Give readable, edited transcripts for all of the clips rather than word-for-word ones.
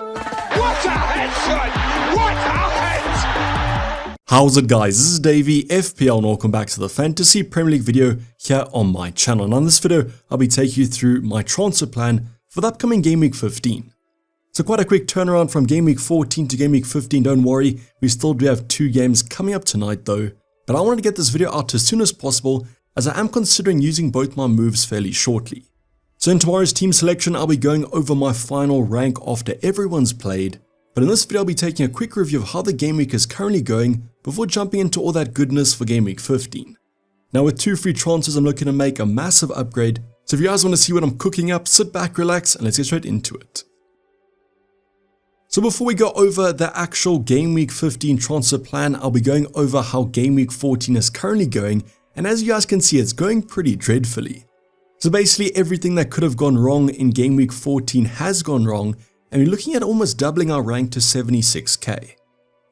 What a headshot! What a head! How's it guys, this is Dayvy, FPL, and welcome back to the Fantasy Premier League video here on my channel. Now in this video, I'll be taking you through my transfer plan for the upcoming Game Week 15. So quite a quick turnaround from Game Week 14 to Game Week 15, don't worry, we still do have 2 games coming up tonight though. But I wanted to get this video out as soon as possible as I am considering using both my moves fairly shortly. So in tomorrow's team selection, I'll be going over my final rank after everyone's played. But in this video, I'll be taking a quick review of how the game week is currently going before jumping into all that goodness for Game Week 15. Now with 2 free transfers, I'm looking to make a massive upgrade. So if you guys want to see what I'm cooking up, sit back, relax, and let's get straight into it. So before we go over the actual Game Week 15 transfer plan, I'll be going over how Game Week 14 is currently going. And as you guys can see, it's going pretty dreadfully. So basically everything that could have gone wrong in Game Week 14 has gone wrong, and we're looking at almost doubling our rank to 76k.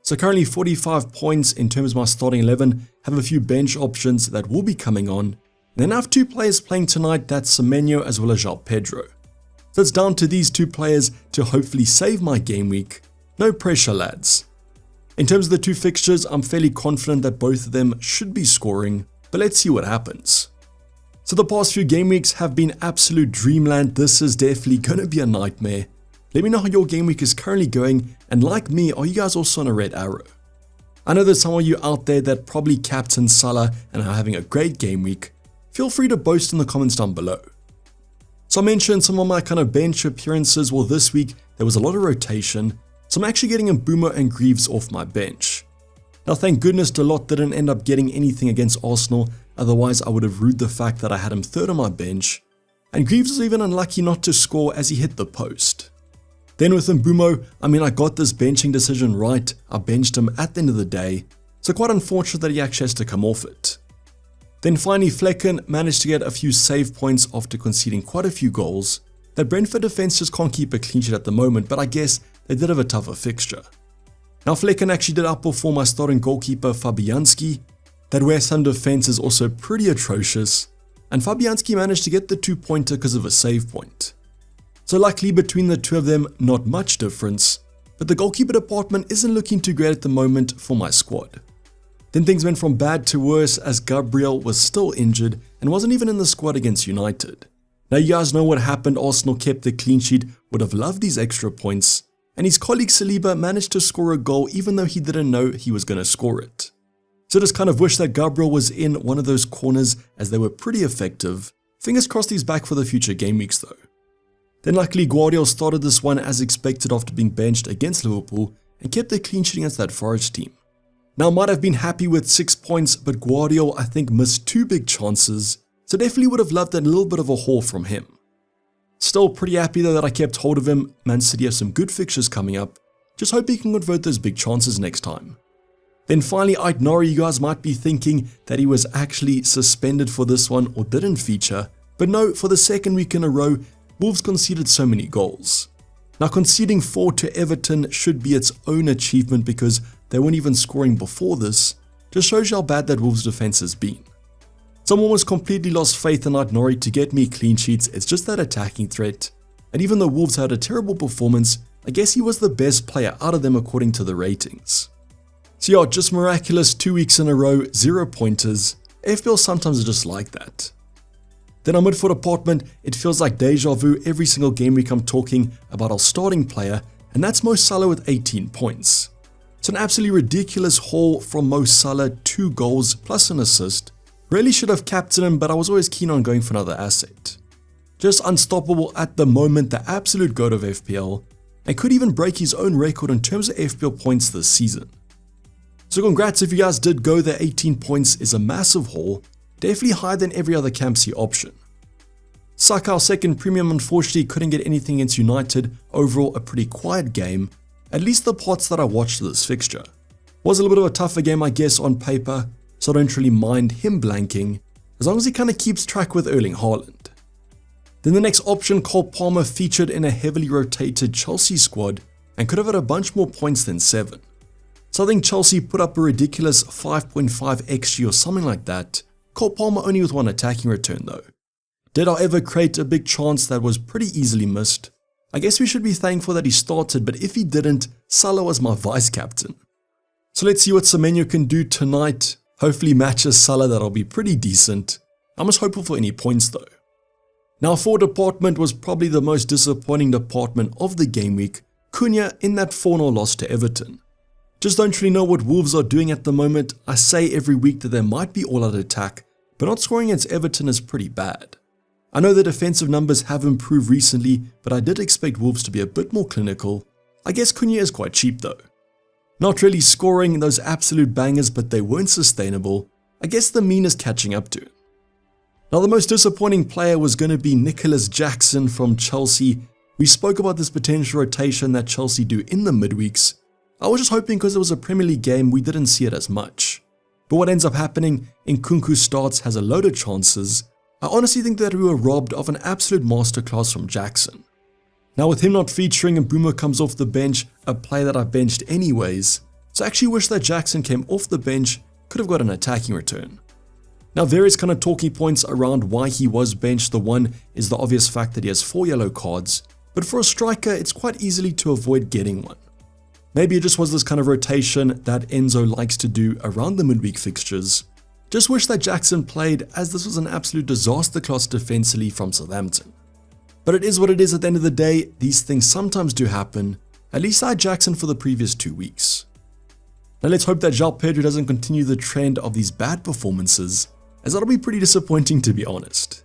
So currently 45 points in terms of my starting 11, have a few bench options that will be coming on. Then I have 2 players playing tonight, that's Semenyo as well as João Pedro. So it's down to these 2 players to hopefully save my game week. No pressure lads. In terms of the 2 fixtures, I'm fairly confident that both of them should be scoring, but let's see what happens. So the past few game weeks have been absolute dreamland. This is definitely going to be a nightmare. Let me know how your game week is currently going, and like me, are you guys also on a red arrow? I know there's some of you out there that probably captain Salah and are having a great game week. Feel free to boast in the comments down below. So I mentioned some of my kind of bench appearances. Well, this week there was a lot of rotation, so I'm actually getting Mbeumo and Greaves off my bench. Now thank goodness Dalot didn't end up getting anything against Arsenal, otherwise I would have rued the fact that I had him 3rd on my bench. And Greaves was even unlucky not to score as he hit the post. Then with Mbeumo, I got this benching decision right. I benched him at the end of the day, so quite unfortunate that he actually has to come off it. Then finally Flecken managed to get a few save points after conceding quite a few goals. That Brentford defense just can't keep a clean sheet at the moment, but I guess they did have a tougher fixture. Now Flecken actually did outperform my starting goalkeeper Fabianski. That West Ham defense is also pretty atrocious, and Fabianski managed to get the 2-pointer because of a save point. So luckily between the 2 of them, not much difference, but the goalkeeper department isn't looking too great at the moment for my squad. Then things went from bad to worse as Gabriel was still injured and wasn't even in the squad against United. Now you guys know what happened. Arsenal kept the clean sheet, would have loved these extra points, and his colleague Saliba managed to score a goal even though he didn't know he was going to score it. So just kind of wish that Gabriel was in one of those corners as they were pretty effective. Fingers crossed he's back for the future game weeks though. Then luckily Guardiola started this one as expected after being benched against Liverpool and kept the clean sheet against that Forest team. Now might have been happy with 6 points, but Guardiola I think missed 2 big chances, so definitely would have loved a little bit of a haul from him. Still pretty happy though that I kept hold of him. Man City have some good fixtures coming up. Just hope he can convert those big chances next time. Then finally Aït-Nouri, you guys might be thinking that he was actually suspended for this one or didn't feature. But no, for the 2nd week in a row, Wolves conceded so many goals. Now conceding 4 to Everton should be its own achievement because they weren't even scoring before this. Just shows you how bad that Wolves defense has been. Someone almost completely lost faith in Aït-Nouri to get me clean sheets. It's just that attacking threat. And even though Wolves had a terrible performance, I guess he was the best player out of them according to the ratings. So yeah, just miraculous 2 weeks in a row, 0 pointers. FPL sometimes are just like that. Then our midfield department, it feels like deja vu every single game week I'm talking about our starting player, and that's Mo Salah with 18 points. It's an absolutely ridiculous haul from Mo Salah, 2 goals plus an assist. Really should have captained him, but I was always keen on going for another asset. Just unstoppable at the moment, the absolute goat of FPL, and could even break his own record in terms of FPL points this season. So congrats if you guys did go there. 18 points is a massive haul, definitely higher than every other Campsy option. Saka, our 2nd premium, unfortunately couldn't get anything against United. Overall a pretty quiet game, at least the parts that I watched of this fixture. Was a little bit of a tougher game I guess on paper, so I don't really mind him blanking, as long as he kind of keeps track with Erling Haaland. Then the next option, Cole Palmer, featured in a heavily rotated Chelsea squad and could have had a bunch more points than 7. So I think Chelsea put up a ridiculous 5.5 XG or something like that. Cole Palmer only with 1 attacking return though. Did I ever create a big chance that was pretty easily missed? I guess we should be thankful that he started, but if he didn't, Salah was my vice captain. So let's see what Semenyo can do tonight. Hopefully matches Salah, that'll be pretty decent. I'm just hopeful for any points though. Now forward department was probably the most disappointing department of the game week. Cunha in that 4-0 loss to Everton. Just don't really know what Wolves are doing at the moment. I say every week that there might be all-out attack, but not scoring against Everton is pretty bad. I know the defensive numbers have improved recently, but I did expect Wolves to be a bit more clinical. I guess Cunha is quite cheap though. Not really scoring those absolute bangers, but they weren't sustainable. I guess the mean is catching up to it. Now the most disappointing player was going to be Nicholas Jackson from Chelsea. We spoke about this potential rotation that Chelsea do in the midweeks. I was just hoping because it was a Premier League game we didn't see it as much. But what ends up happening, Nkunku starts, has a load of chances. I honestly think that we were robbed of an absolute masterclass from Jackson. Now with him not featuring and Mbeumo comes off the bench, a player that I benched anyways. So I actually wish that Jackson came off the bench, could have got an attacking return. Now various kind of talking points around why he was benched. The one is the obvious fact that he has 4 yellow cards, but for a striker it's quite easily to avoid getting one. Maybe it just was this kind of rotation that Enzo likes to do around the midweek fixtures. Just wish that Jackson played, as this was an absolute disaster class defensively from Southampton. But it is what it is at the end of the day. These things sometimes do happen. At least I had Jackson for the previous 2 weeks. Now let's hope that João Pedro doesn't continue the trend of these bad performances, as that'll be pretty disappointing to be honest.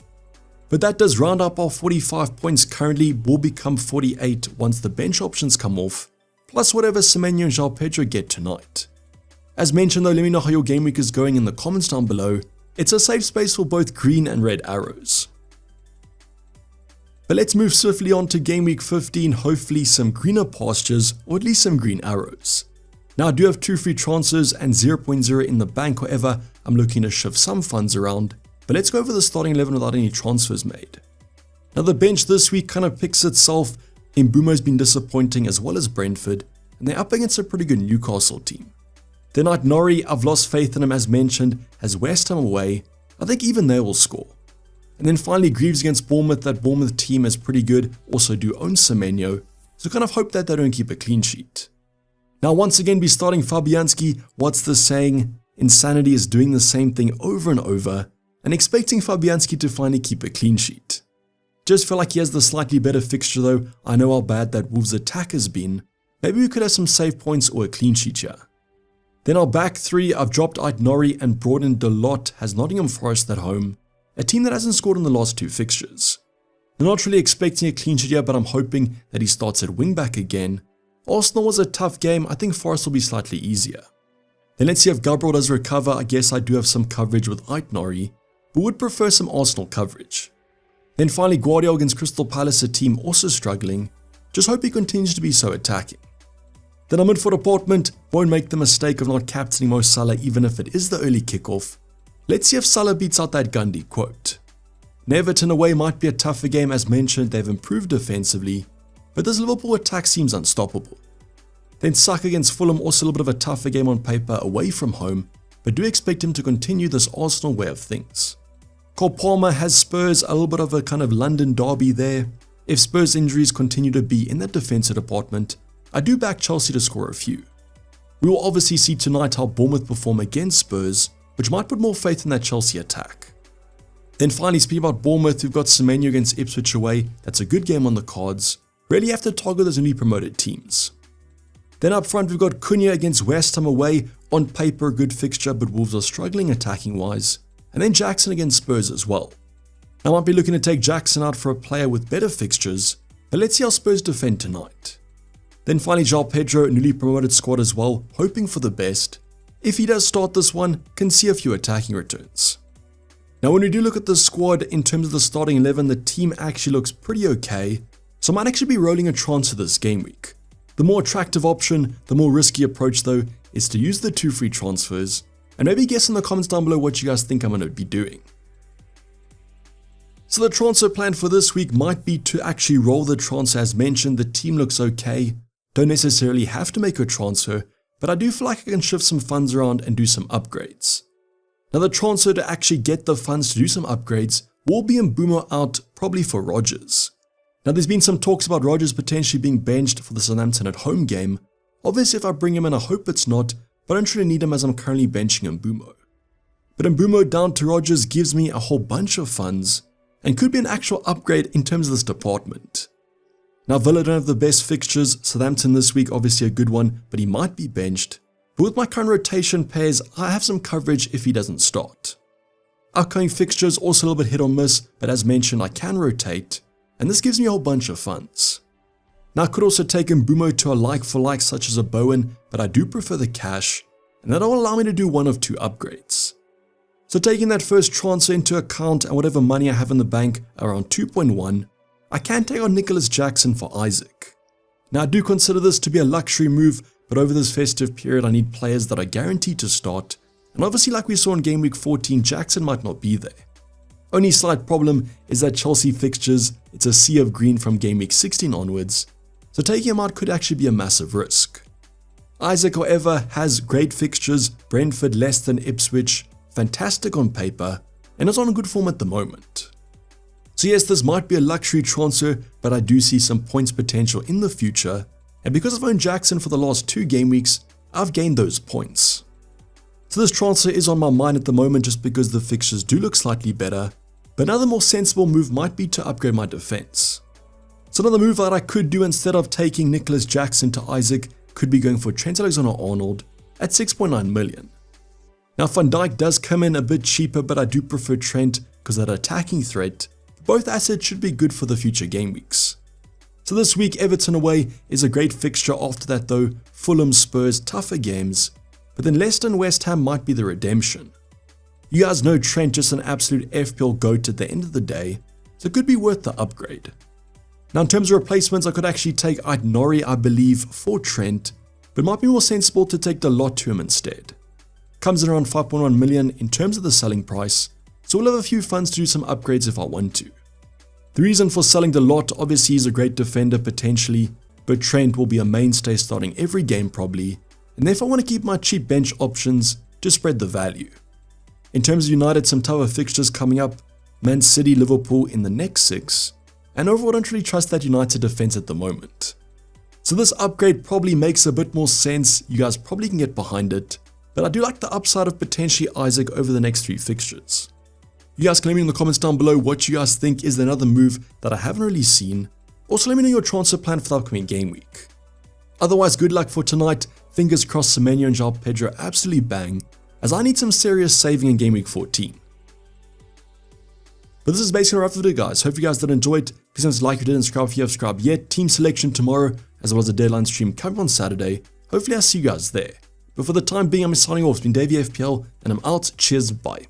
But that does round up our 45 points currently. Will become 48 once the bench options come off, plus whatever Semenyo and João Pedro get tonight. As mentioned though, let me know how your game week is going in the comments down below. It's a safe space for both green and red arrows. But let's move swiftly on to game week 15, hopefully some greener pastures or at least some green arrows. Now I do have 2 free transfers and 0.0 in the bank, however I'm looking to shift some funds around. But let's go over the starting 11 without any transfers made. Now the bench this week kind of picks itself. Mbeumo's been disappointing as well as Brentford, and they're up against a pretty good Newcastle team. Then Nori, I've lost faith in him as mentioned, has West Ham away. I think even they will score. And then finally Greaves against Bournemouth. That Bournemouth team is pretty good, also do own Semenyo, so kind of hope that they don't keep a clean sheet. Now once again be starting Fabianski. What's the saying? Insanity is doing the same thing over and over, and expecting Fabianski to finally keep a clean sheet. Just feel like he has the slightly better fixture though. I know how bad that Wolves attack has been. Maybe we could have some save points or a clean sheet here. Then our back 3, I've dropped Nori and brought in Delot, has Nottingham Forest at home, a team that hasn't scored in the last 2 fixtures. I'm not really expecting a clean sheet here, but I'm hoping that he starts at wing back again. Arsenal was a tough game. I think Forest will be slightly easier. Then let's see if Gabriel does recover. I guess I do have some coverage with Nori, but would prefer some Arsenal coverage. Then finally Guardiola against Crystal Palace, a team also struggling. Just hope he continues to be so attacking. Then our midfield department, won't make the mistake of not captaining Mo Salah even if it is the early kickoff. Let's see if Salah beats out that Gundy quote. Everton away might be a tougher game. As mentioned, they've improved defensively, but this Liverpool attack seems unstoppable. Then Saka against Fulham, also a little bit of a tougher game on paper away from home, but do expect him to continue this Arsenal way of things. Cole Palmer has Spurs, a little bit of a kind of London derby there. If Spurs injuries continue to be in that defensive department, I do back Chelsea to score a few. We will obviously see tonight how Bournemouth perform against Spurs, which might put more faith in that Chelsea attack. Then finally, speaking about Bournemouth, we've got Semenyo against Ipswich away. That's a good game on the cards. Really have to target those newly promoted teams. Then up front, we've got Cunha against West Ham away. On paper, a good fixture, but Wolves are struggling attacking wise. And then Jackson against Spurs as well. I might be looking to take Jackson out for a player with better fixtures, but let's see how Spurs defend tonight. Then finally João Pedro, newly promoted squad as well, hoping for the best. If he does start this one, can see a few attacking returns. Now when we do look at the squad in terms of the starting 11, the team actually looks pretty okay, so I might actually be rolling a transfer this game week. The more attractive option, the more risky approach though, is to use the 2 free transfers, and maybe guess in the comments down below what you guys think I'm going to be doing. So the transfer plan for this week might be to actually roll the transfer. As mentioned, the team looks okay. Don't necessarily have to make a transfer, but I do feel like I can shift some funds around and do some upgrades. Now the transfer to actually get the funds to do some upgrades will be Mbeumo out, probably for Rodgers. Now there's been some talks about Rodgers potentially being benched for the Southampton at home game. Obviously if I bring him in, I hope it's not, but I don't really need him as I'm currently benching Mbeumo. But Mbeumo down to Rodgers gives me a whole bunch of funds and could be an actual upgrade in terms of this department. Now Villa don't have the best fixtures, Southampton this week obviously a good one, but he might be benched. But with my current rotation pairs, I have some coverage if he doesn't start. Upcoming fixtures also a little bit hit or miss, but as mentioned I can rotate, and this gives me a whole bunch of funds. Now I could also take Mbeumo to a like for like such as a Bowen, but I do prefer the cash, and that will allow me to do one of two upgrades. So taking that first transfer into account and whatever money I have in the bank around 2.1, I can take on Nicholas Jackson for Isaac. Now I do consider this to be a luxury move, but over this festive period I need players that are guaranteed to start, and obviously like we saw in game week 14, Jackson might not be there. Only slight problem is that Chelsea fixtures, it's a sea of green from game week 16 onwards, so taking him out could actually be a massive risk. Isaac however has great fixtures, Brentford less than Ipswich, fantastic on paper, and is on good form at the moment. So yes, this might be a luxury transfer, but I do see some points potential in the future, and because I've owned Jackson for the last 2 game weeks, I've gained those points. So this transfer is on my mind at the moment just because the fixtures do look slightly better, but another more sensible move might be to upgrade my defense. So another move that I could do instead of taking Nicholas Jackson to Isaac could be going for Trent Alexander-Arnold at 6.9 million. Now Van Dijk does come in a bit cheaper, but I do prefer Trent because that attacking threat, both assets should be good for the future game weeks. So this week Everton away is a great fixture. After that though, Fulham, Spurs, tougher games, but then Leicester and West Ham might be the redemption. You guys know Trent just an absolute FPL GOAT at the end of the day, so it could be worth the upgrade. Now in terms of replacements, I could actually take Aït-Nouri I believe for Trent, but it might be more sensible to take the lot to him instead. Comes in around 5.1 million in terms of the selling price, so we'll have a few funds to do some upgrades if I want to. The reason for selling the lot, obviously he's a great defender potentially, but Trent will be a mainstay starting every game probably, and therefore I want to keep my cheap bench options to spread the value. In terms of United, some tougher fixtures coming up, Man City, Liverpool in the next 6, and overall I don't really trust that United defense at the moment. So this upgrade probably makes a bit more sense, you guys probably can get behind it, but I do like the upside of potentially Isaac over the next 3 fixtures. You guys can let me know in the comments down below what you guys think is another move that I haven't really seen. Also let me know your transfer plan for the upcoming game week. Otherwise, good luck for tonight. Fingers crossed Semenyo and João Pedro absolutely bang, as I need some serious saving in game week 14. But this is basically a wrap for the video guys. Hope you guys did enjoy it. Please don't like if you didn't subscribe if you have subscribed yet. Team selection tomorrow, as well as a deadline stream coming on Saturday. Hopefully I'll see you guys there. But for the time being, I'm signing off. It's been Dayvy FPL, and I'm out. Cheers, bye.